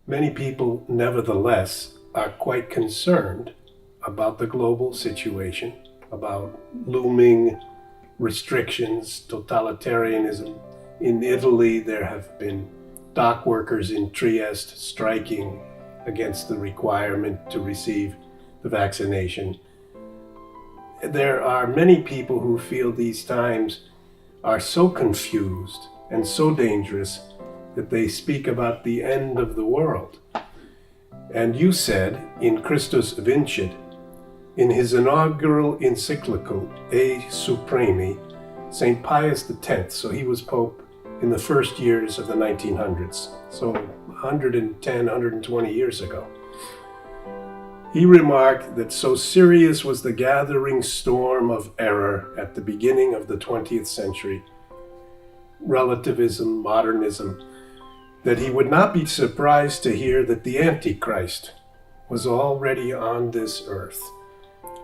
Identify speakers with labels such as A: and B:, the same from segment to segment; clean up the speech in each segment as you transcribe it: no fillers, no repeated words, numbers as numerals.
A: Many people, nevertheless, are quite concerned about the global situation, about looming restrictions, totalitarianism. In Italy, there have been dock workers in Trieste striking against the requirement to receive the vaccination. There are many people who feel these times are so confused and so dangerous that they speak about the end of the world. And you said in Christus Vincit, in his inaugural encyclical, E Supremi, St. Pius X, so he was Pope in the first years of the 1900s, so 110, 120 years ago. He remarked that so serious was the gathering storm of error at the beginning of the 20th century, relativism, modernism, that he would not be surprised to hear that the Antichrist was already on this earth.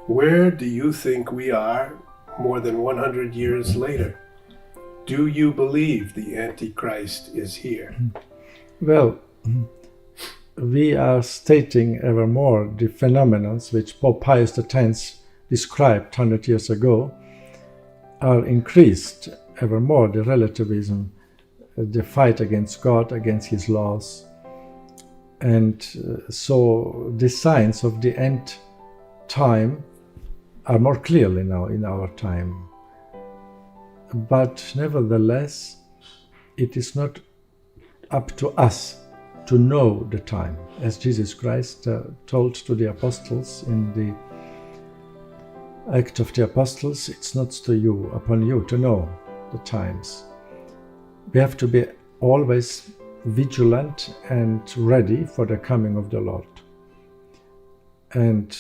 A: Where do you think we are more than 100 years later? Do you believe the Antichrist is here?
B: Well, we are stating evermore the phenomena which Pope Pius X described 100 years ago are increased evermore, the relativism, the fight against God, against his laws. And so the signs of the end time are more clearly now in our time. But nevertheless, it is not up to us to know the time. As Jesus Christ told to the apostles in the Act of the Apostles, it's not upon you to know the times. We have to be always vigilant and ready for the coming of the Lord. And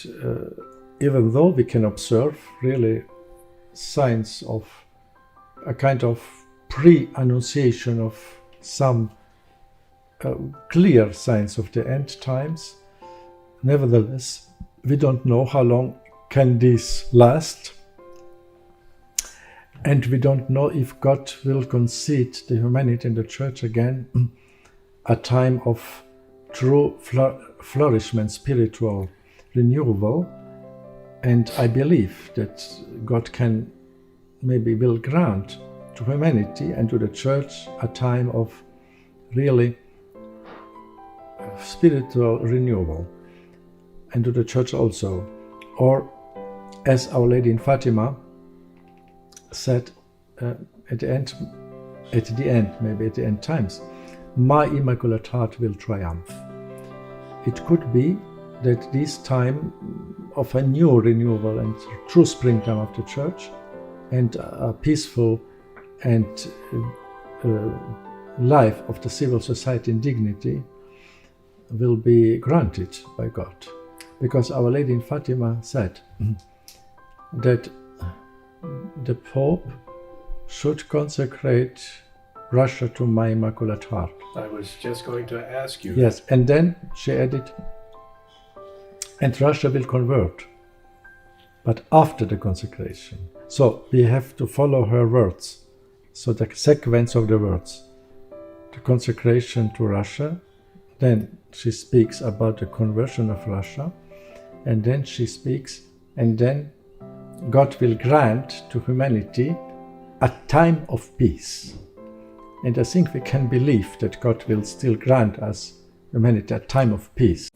B: even though we can observe really signs of a kind of pre-annunciation of some clear signs of the end times, nevertheless, we don't know how long can this last. And we don't know if God will concede the humanity and the church again a time of true flourishment, spiritual renewal. And I believe that God will grant to humanity and to the church a time of really spiritual renewal, and to the church also. Or as Our Lady in Fatima said at the end times, my Immaculate Heart will triumph. It could be that this time of a new renewal and true springtime of the church and a peaceful and life of the civil society in dignity will be granted by God. Because Our Lady in Fatima said that the Pope should consecrate Russia to my Immaculate Heart.
A: I was just going to ask you.
B: Yes, and then she added, and Russia will convert, but after the consecration. So we have to follow her words. So the sequence of the words, the consecration to Russia, then she speaks about the conversion of Russia, and then she speaks, and then God will grant to humanity a time of peace. And I think we can believe that God will still grant us, humanity, a time of peace.